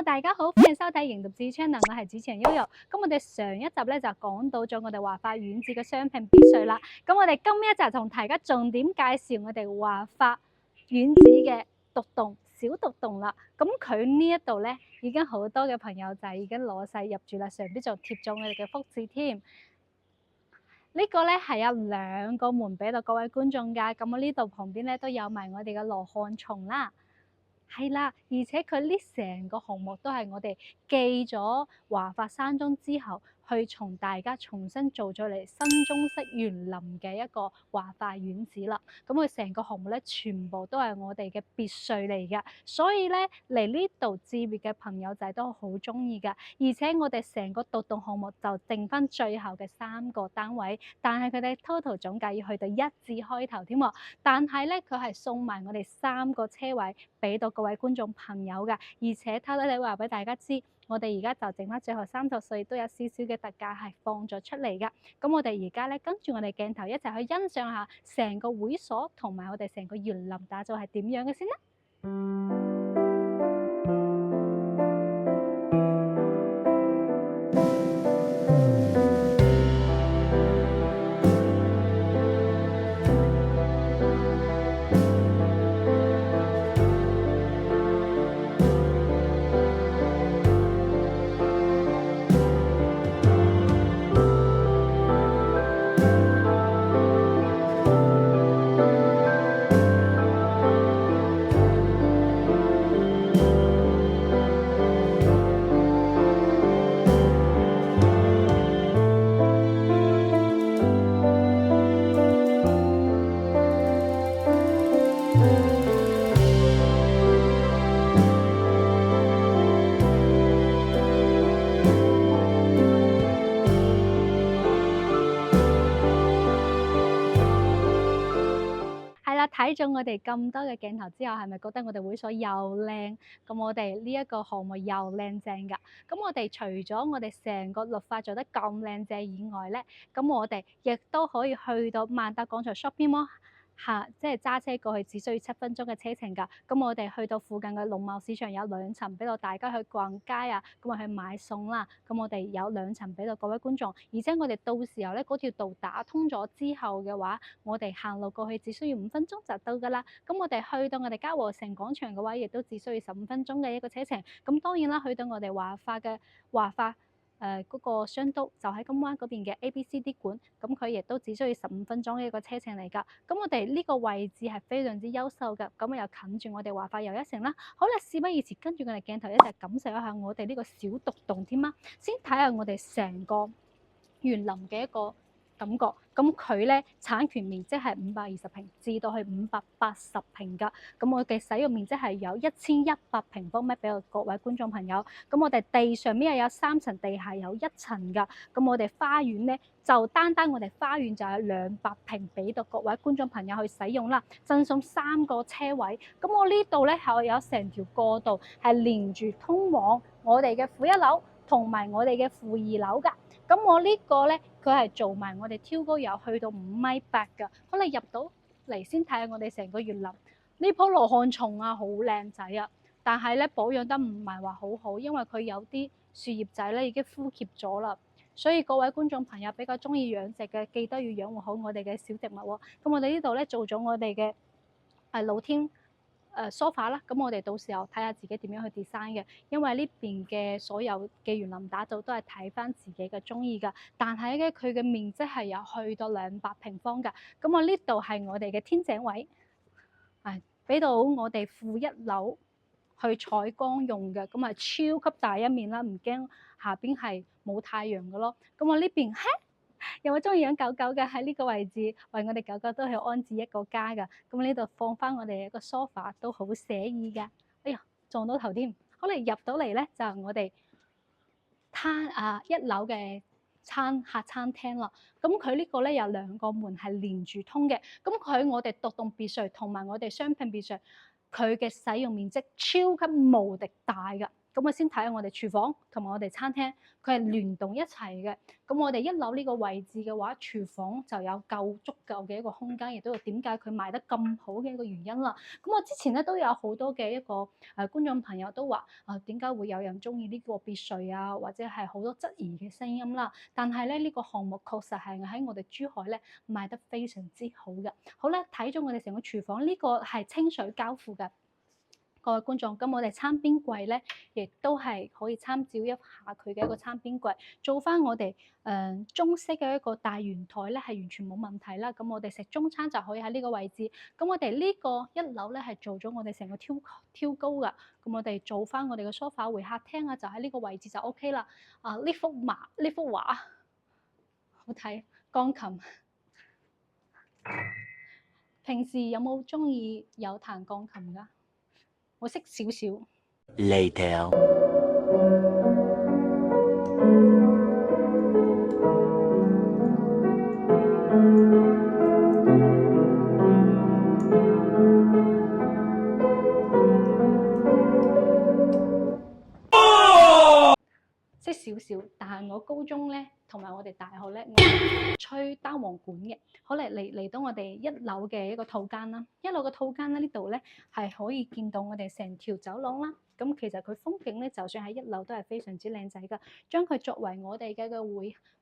Hello，大家好，歡迎收睇營讀子 channel，我係主持人悠悠。咁我哋上一集咧就講到咗我哋華發苑子嘅商品別墅啦。咁我哋今一集同大家重點介紹我哋華發苑子嘅獨棟小獨棟啦。咁佢呢一度咧已經好多嘅朋友仔已經攞晒入住啦，上邊仲貼咗我哋嘅福字添。呢個咧係有兩個門俾到各位觀眾㗎。咁我呢度旁邊咧都有埋我哋嘅羅漢松啦。係啦，而且佢呢成個項目都係我哋記咗華發山莊之後，去從大家重新做咗嚟新中式園林嘅一個華發苑子啦。咁佢成個項目咧，全部都係我哋嘅別墅嚟㗎，所以咧嚟呢度置業嘅朋友仔都好中意㗎。而且我哋成個獨棟項目就剩翻最後嘅3個單位，但係佢哋 total 總價要去到1字開頭添喎。但係咧，佢係送埋我哋3個車位俾到各位觀眾朋友㗎，而且偷偷哋話俾大家知，我哋而家就剩翻最後30歲，都有少少嘅特價係放咗出嚟㗎。咁我哋而家咧跟住我哋鏡頭一齊去欣賞下成個會所同埋我哋成個園林打造係點樣嘅先啦。係啦，睇咗我哋咁多嘅鏡頭之後，係咪覺得我哋會所又靚？咁我哋呢一個項目又靚正㗎。咁我哋除咗我哋成個綠化做得咁靚正以外咧，咁我哋亦都可以去到萬達廣場 shopping mall 即係揸車過去只需要7分鐘嘅車程㗎。咁我哋去到附近嘅農貿市場有2層俾到大家去逛街啊，咁啊去買餸啦。咁我哋有2層俾到各位觀眾，而且我哋到時候咧嗰條道打通咗之後嘅話，我哋行路過去只需要5分鐘就到㗎啦。咁我哋去到我哋嘉和城廣場嘅話，亦都只需要15分鐘嘅一個車程。咁當然啦，去到我哋華發嗰個商都就喺金灣嗰邊嘅 ABCD 館，咁佢亦都只需要15分鐘嘅一個車程嚟㗎。咁我哋呢個位置係非常之優秀㗎，咁又近住我哋華發又一城啦。好啦，事不宜遲，跟住我哋鏡頭一齊感受一下我哋呢個小獨棟添啦。先睇下我哋成個園林嘅一個感覺，咁佢咧產權面積係520平至到去580平㗎。咁我嘅使用面積係有1100平方米俾到各位觀眾朋友。咁我哋地上面又有3層，地下有1層㗎。咁我哋花園咧就單我哋花園就有200平俾到各位觀眾朋友去使用啦，贈送3個車位。咁我呢度咧係有成條過道係連住通往我哋嘅負1樓同埋我哋嘅負2樓㗎。咁我呢個咧，佢係做埋我哋挑高有去到5.8米㗎。可能入到嚟先睇下我哋成個園林，呢棵羅漢松啊，好靚仔啊！但係咧保養得唔係話好好，因為佢有啲樹葉仔咧已經枯竭咗啦。所以各位觀眾朋友比較中意養殖嘅，記得要養護好我哋嘅小植物喎。咁我哋呢度咧做咗我哋嘅露天sofa 啦，咁我哋到時候睇下自己點樣去 design 嘅，因為呢邊嘅所有嘅園林打造都係睇翻自己嘅中意㗎。但係咧，佢嘅面積係有去到200平方㗎。咁我呢度係我哋嘅天井位，俾到我哋負1樓去採光用嘅，咁係超級大一面啦，唔驚下邊係冇太陽嘅咯。咁我呢邊有冇中意養狗狗嘅？喺呢個位置為我哋狗狗都係安置一個家㗎。咁呢度放翻我哋一個 sofa 都好寫意㗎。哎呀，撞到頭添！好嚟入到嚟咧，就係我哋1樓嘅客餐廳啦。咁佢呢個咧有2個門係連住通嘅。咁佢我哋獨棟別墅同埋我哋商品別墅，佢嘅使用面積超級無敵大㗎。咁我先睇下我哋廚房同埋我哋餐廳，佢係聯動一齊嘅。咁我哋一樓呢個位置嘅話，廚房就有足夠嘅一個空間，亦都有點解佢賣得咁好嘅一個原因啦。咁我之前咧都有好多嘅一個觀眾朋友都話點解會有人中意呢個別墅啊，或者係好多質疑嘅聲音啦。但係咧呢個項目確實係喺我哋珠海咧賣得非常之好嘅。好咧，睇咗我哋成個廚房，呢個係清水交付嘅。各位觀眾，咁我哋餐邊櫃咧，亦都係可以參照一下佢嘅一個餐邊櫃，做翻我哋中式嘅一個大圓台咧，係完全冇問題啦。咁我哋食中餐就可以喺呢個位置。咁我哋呢個一樓咧係做咗我哋成個挑高噶。咁我哋做翻我哋嘅梳化會客廳啊，就喺呢個位置就 OK 啦。呢幅畫好睇，鋼琴。平時有冇中意有彈鋼琴噶？我識少少。Later。識少少，但係我高中咧，同埋我哋大學咧，我係吹單簧管嘅。好嚟到我哋一樓嘅一個套間啦，一樓嘅套間咧呢度咧係可以見到我哋成條走廊啦。咁其實佢風景咧，就算喺一樓都係非常之靚仔噶。將佢作為我哋嘅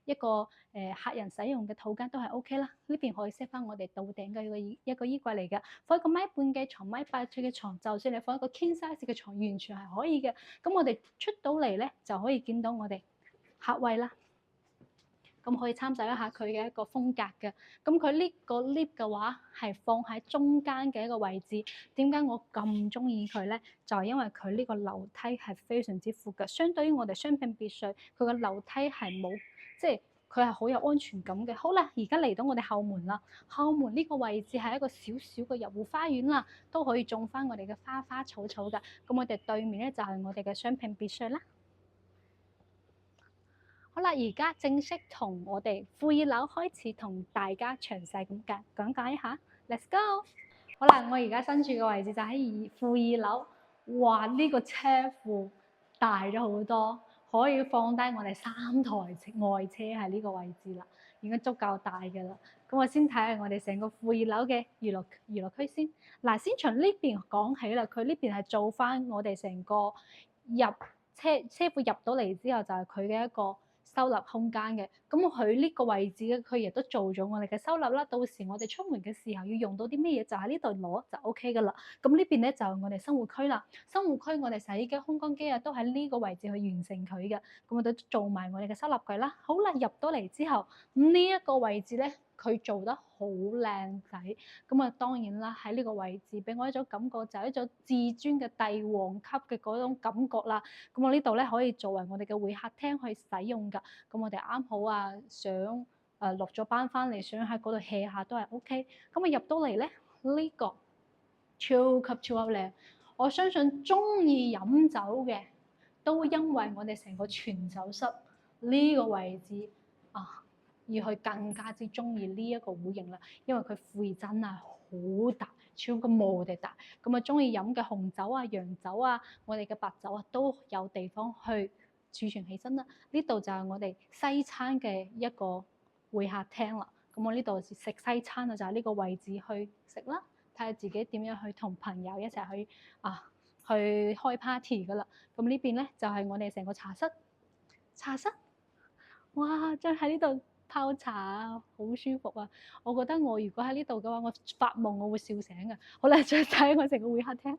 一個客人使用嘅套間都係 OK 啦。呢邊可以 set 翻我哋到頂嘅一個衣櫃嚟嘅，放一個米半嘅床、米八寸嘅床，就算你放一個 king size 嘅床，完全係可以嘅。咁我哋出到嚟咧，就可以見到我哋客位啦。咁可以參照一下佢嘅一個風格嘅。咁佢呢個 lift 嘅話係放喺中間嘅一個位置。點解我咁中意佢咧？就係因為佢呢個樓梯係非常之闊嘅。相對於我哋雙拼別墅，佢個樓梯係冇，即係佢係好有安全感嘅。好啦，而家嚟到我哋後門啦。後門呢個位置係一個小小嘅入戶花園啦，都可以種翻我哋嘅花花草草㗎。咁我哋對面咧就係我哋嘅雙拼別墅啦。好啦，而家正式同我哋負二樓開始同大家詳細咁講解一下。Let's go！ 好啦，我而家身處嘅位置就喺負二樓。哇！呢個車庫大咗好多，可以放低我哋3台外車喺呢個位置啦，已經足夠大嘅啦。咁我先睇下我哋成個負二樓嘅娛樂區先。嗱，先從呢邊講起啦，佢呢邊係做翻我哋成個車庫入到嚟之後，就係佢嘅一個收納空間嘅。咁佢呢個位置咧，佢亦都做咗我哋嘅收納啦。到時我哋出門嘅時候要用到啲咩嘢，就喺呢度攞就 OK 噶啦。咁呢邊咧就係我哋生活區啦。生活區我哋洗衣機、烘乾機啊，都喺呢個位置去完成佢嘅。咁我哋做埋我哋嘅收納櫃啦。好啦，入到嚟之後，呢一個位置咧，佢做得好靚仔。咁啊，當然啦，喺呢個位置俾我一種感覺，就係一種至尊嘅帝王級嘅嗰種感覺啦。咁我呢度咧可以作為我哋嘅會客廳去使用㗎。咁我哋啱好啊，想落咗班翻嚟，想喺嗰度 hea 下都係 OK。咁啊入到嚟咧，呢個超級靚。我相信中意飲酒嘅都因為我哋成個傳酒室呢個位置而去更加之中意呢一個戶型啦，因為佢負真係好大，超級無敵大。咁啊，中意飲嘅紅酒啊、洋酒啊、我哋嘅白酒啊，都有地方去儲存起身啦。呢度就係我哋西餐嘅一個會客廳啦。咁我呢度食西餐啊，就係呢個位置去食啦。睇下自己點樣去同朋友一齊去開 party 噶啦。咁呢邊咧就係我哋成個茶室。茶室，哇！真喺呢度泡茶啊，好舒服啊！我覺得我如果喺呢度嘅話，我發夢我會笑醒嘅。好啦，再睇我成個會客廳。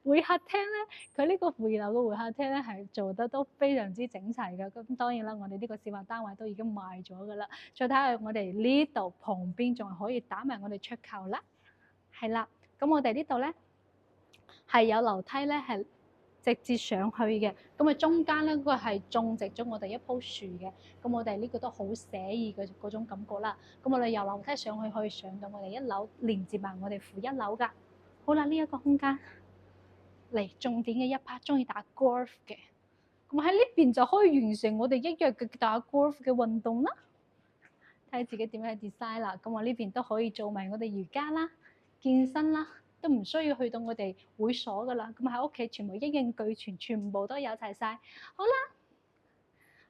會客廳咧，佢呢個負二樓嘅會客廳咧係做得都非常之整齊嘅。咁當然啦，我哋呢個示範單位都已經賣咗噶啦。再睇下我哋呢度旁邊仲係可以打埋我哋桌球啦。係啦，咁我哋呢度咧係有樓梯咧，係直接上去嘅。咁啊中間咧嗰個係種植咗我哋一棵樹嘅。咁我哋呢個都好寫意嘅嗰種感覺啦。咁我哋由樓梯上去可以上到我哋一樓，連接埋我哋負一樓噶。好啦，呢一個空間嚟重點嘅一 part，中意打 golf 嘅，咁喺呢邊就可以完成我哋一日嘅打 golf 嘅運動啦。睇下自己點樣去 design 啦。咁我呢邊都可以做埋我哋瑜伽啦、健身啦。都唔需要去到我哋會所噶啦。咁喺屋企全部一應俱全，全部都有齊晒。好啦，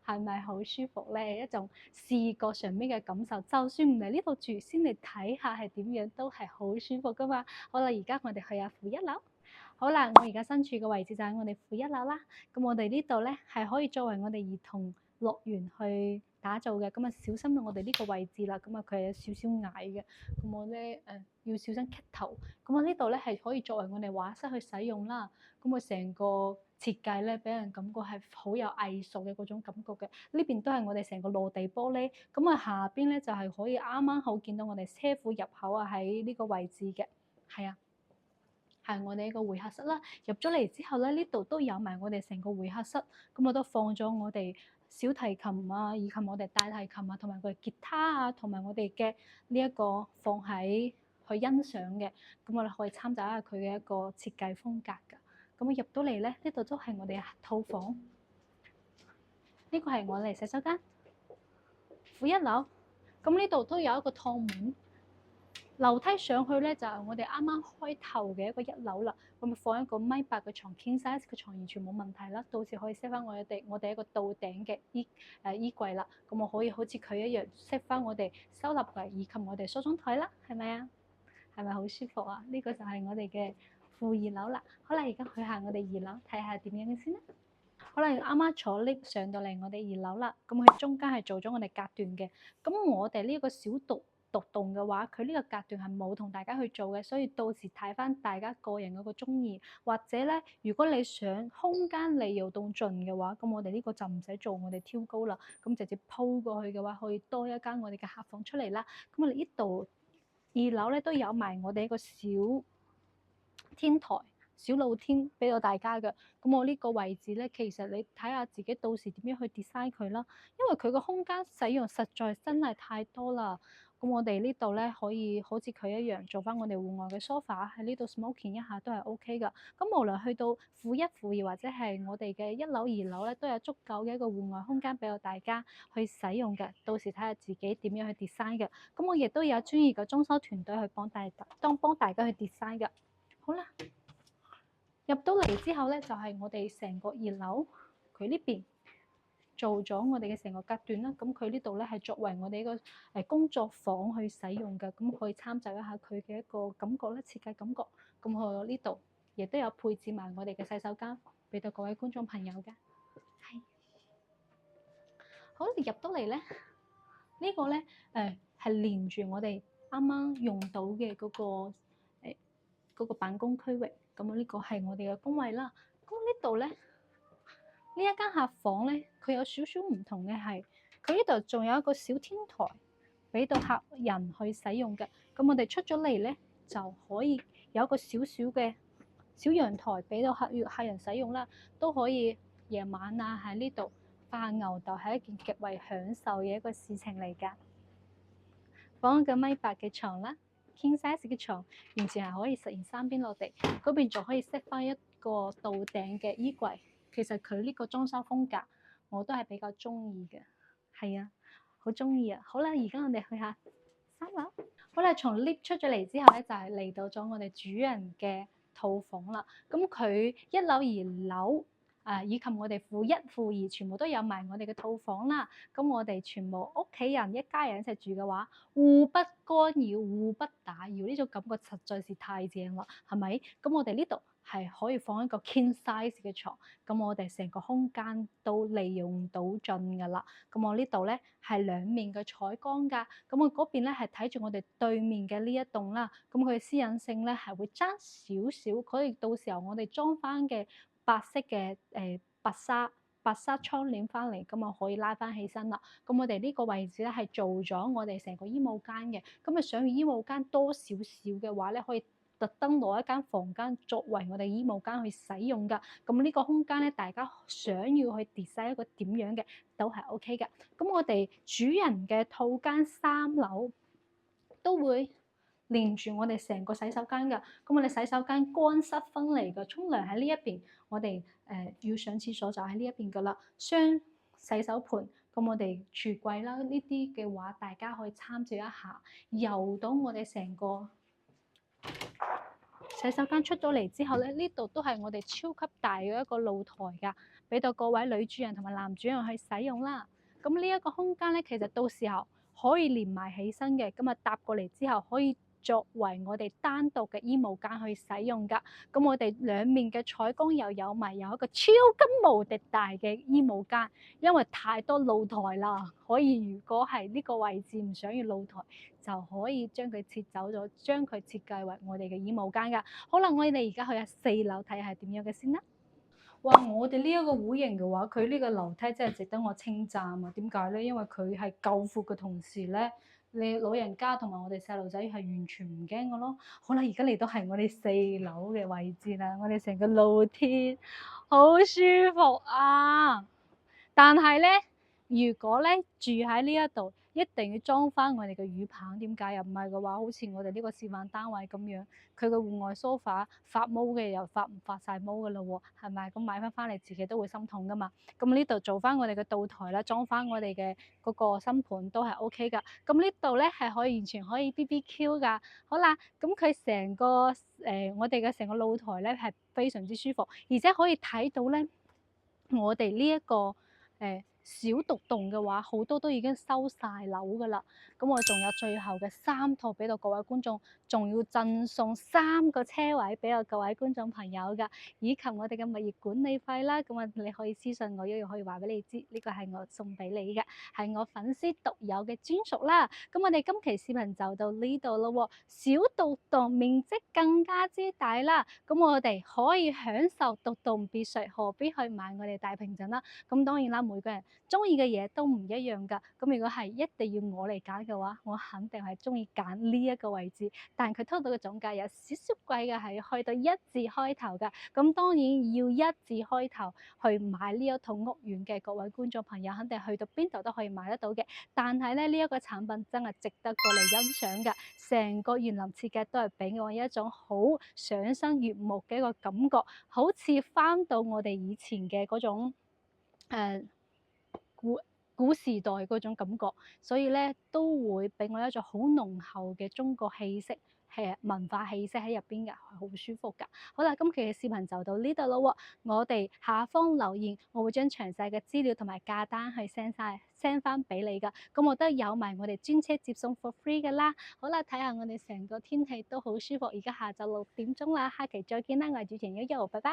係咪好舒服咧？一種視覺上面嘅感受，就算唔嚟呢度住，先嚟睇下係點樣，都係好舒服噶嘛。好啦，而家我哋去下負一樓。好啦，我而家身處嘅位置就喺我哋負一樓啦。咁我哋呢度咧係可以作為我哋兒童樂園去打造嘅。咁啊，小心我哋呢個位置啦。咁啊，佢係有少少矮嘅。咁我咧要小心棘頭。咁我呢度咧係可以作為我哋畫室去使用啦。咁我成個設計咧，俾人感覺係好有藝術嘅嗰種感覺嘅。呢邊都係我哋成個落地玻璃。咁啊，下邊咧就係可以啱啱好見到我哋車庫入口啊，喺呢個位置嘅。係啊。係我哋一個會客室啦，入咗嚟之後咧，呢度都有埋我哋成個會客室，咁我都放咗我哋小提琴啊，以及我哋大提琴啊，同埋佢吉他啊，同埋我哋嘅呢一個放喺去欣賞嘅，咁我哋可以參照下佢嘅一個設計風格㗎。咁我入到嚟咧，呢度都係我哋套房，呢個係我哋洗手間，負一樓，咁呢度都有一個趟門。樓梯上去咧就係我哋啱啱開頭嘅一個一樓啦，咁咪放一個米八嘅床 king size 嘅床，完全冇問題啦。到時可以 set 翻我哋一個到頂嘅衣櫃啦。咁我可以好似佢一樣 set 翻我哋收納櫃以及我哋梳妝台啦，係咪啊？係咪好舒服啊？呢個就係我哋嘅負二樓啦。好啦，而家去下我哋二樓睇下點樣嘅先啦。好啦，啱啱坐 lift 上到嚟我哋二樓啦，咁佢中間係做咗我哋隔斷嘅。咁我哋呢個小獨棟嘅話，佢呢個隔斷係冇同大家去做嘅，所以到時睇翻大家個人嗰個鍾意，或者咧，如果你想空間利用到盡嘅話，咁我哋呢個就唔使做我哋挑高啦，咁直接鋪過去嘅話，可以多一間我哋嘅客房出嚟啦。咁我哋呢度二樓咧都有埋我哋一個小天台。小露天俾到大家嘅，咁我呢個位置咧，其實你睇下自己到時點樣去 design 佢啦，因為佢個空間使用實在真係太多啦。咁我哋呢度咧可以好似佢一樣做翻我哋戶外嘅 sofa 喺呢度 smoking 一下都係 OK 噶。咁無論去到負一、負二或者係我哋嘅一樓、二樓咧，都有足夠嘅一個戶外空間俾到大家去使用嘅。到時睇下自己點樣去 design 嘅。咁我亦都有專業嘅裝修團隊去幫大家去 design 嘅。好啦。入到嚟之後咧，就係我哋成個二樓，佢呢邊做咗我哋嘅成個隔斷啦。咁佢呢度咧係作為我哋一個工作房去使用嘅，咁可以參照一下佢嘅一個感覺咧，設計感覺。咁我呢度亦都有配置埋我哋嘅洗手間，俾到各位觀眾朋友嘅。係，好，入到嚟咧，呢個咧係連住我哋啱啱用到嘅嗰個辦公區域。咁呢個係我哋嘅工位啦。咁呢度咧，呢一間客房咧，佢有少少唔同嘅係，佢呢度仲有一個小天台俾到客人去使用嘅。咁我哋出咗嚟咧，就可以有一個少少嘅小陽台俾到客人使用啦，都可以夜晚啊喺呢度發下牛竇，係一件極為享受嘅一個事情嚟㗎。放一個米八嘅床啦。King size 嘅床完全係可以實現三邊落地，嗰邊仲可以 set 翻一個到頂嘅衣櫃。其實佢呢個裝修風格我都係比較中意嘅，係啊，好中意啊！好啦，而家我哋去下三樓。好啦，從 lift 出咗嚟之後咧，就係嚟到咗我哋主人嘅套房啦。咁佢一樓、二樓。以及我哋負一、負二全部都有埋我哋嘅套房啦。咁我哋全部屋企人一家人一齊住嘅話，互不干擾、互不打擾，呢種感覺實在是太正啦，係咪？咁我哋呢度係可以放一個 king size 嘅床，咁我哋成個空間都利用到盡㗎啦。咁我呢度咧係兩面嘅採光㗎，咁我嗰邊咧係睇住我哋對面嘅呢一棟啦。咁佢嘅私隱性咧係會爭少少，可以到時候我哋裝翻嘅。白色嘅白紗窗簾翻嚟，咁啊可以拉翻起身啦。咁我哋呢個位置咧係做咗我哋成個衣帽間嘅。咁啊想要衣帽間多少少嘅話咧，可以特登攞一間房間作為我哋衣帽間去使用噶。咁呢個空間咧，大家想要去 design 一個點樣嘅都係 OK 嘅。咁我哋主人嘅套間3樓都會連住我哋成個洗手間㗎，咁我哋洗手間乾濕分離嘅，沖涼喺呢一邊，我哋要上廁所就喺呢一邊㗎啦。雙洗手盆，咁我哋櫥櫃啦，呢啲嘅話大家可以參照一下，游到我哋成個洗手間出咗嚟之後咧，呢度都係我哋超級大嘅一個露台㗎，俾到各位女主人同埋男主人去使用啦。咁呢一個空間咧，其實到時候可以連埋起身嘅，咁啊搭過嚟之後可以作為我哋單獨嘅衣帽間去使用㗎。咁我哋兩面嘅採光又有埋有一個超級無敵大嘅衣帽間，因為太多露台啦，可以如果係呢個位置唔想要露台，就可以將佢切走咗，將佢設計為我哋嘅衣帽間㗎。好啦，我哋而家去下4樓睇下係點樣嘅先啦。哇！我哋呢一個戶型嘅話，佢呢個樓梯真係值得我稱讚啊！點解咧？因為佢係夠闊嘅同時咧，你老人家同埋我哋細路仔係完全唔驚嘅咯。好啦，而家嚟到係我哋4樓嘅位置啦，我哋成個露天好舒服啊！但係咧，如果咧住喺呢一度，一定要裝翻我哋嘅雨棚。點解？又唔係嘅話，好似我哋呢個示範單位咁樣，佢個戶外 sofa 發毛嘅又發晒毛嘅咯喎，係咪？咁買翻嚟自己都會心痛噶嘛。咁呢度做翻我哋嘅灶台啦，裝翻我哋嘅嗰個新盤都係 OK 噶。咁呢度咧係可以完全可以 BBQ 噶。好啦，咁佢成個我哋嘅成個露台咧係非常之舒服，而且可以睇到咧我哋呢一個小獨棟嘅話，好多都已經收晒樓噶啦。咁我仲有最後嘅3套俾到各位觀眾，仲要贈送3個車位俾到各位觀眾朋友噶，以及我哋嘅物業管理費啦。咁啊，你可以私信我，一樣可以話俾你知，呢個係我送俾你嘅，係我粉絲獨有嘅專屬啦。咁我哋今期視頻就到呢度咯喎，小獨棟面積更加之大啦。咁我哋可以享受獨棟別墅，何必去買我哋大平層啦？咁當然啦，每個人中意嘅嘢都唔一樣㗎。咁如果係一定要我嚟揀嘅話，我肯定係中意揀呢一個位置。但佢偷到嘅總價有少少貴嘅，係去到1字開頭㗎。咁當然要1字開頭去買呢一套屋苑嘅各位觀眾朋友，肯定去到邊度都可以買得到嘅。但係咧，呢一個產品真係值得過嚟欣賞㗎。成個園林設計都係俾我一種好賞心悅目嘅一個感覺，好似翻到我哋以前嘅嗰種古時代嗰種感覺，所以咧都會俾我一種好濃厚嘅中國氣息，係文化氣息喺入邊嘅，好舒服㗎。好啦，今期嘅視頻就到呢度咯喎，我哋下方留言，我會將詳細嘅資料同埋價單去 send 翻俾你㗎。咁我都有埋我哋專車接送 for free 㗎啦。好啦，睇下我哋成個天氣都好舒服，而家下晝6點鐘啦，下期再見啦，我係主持人悠悠，拜拜。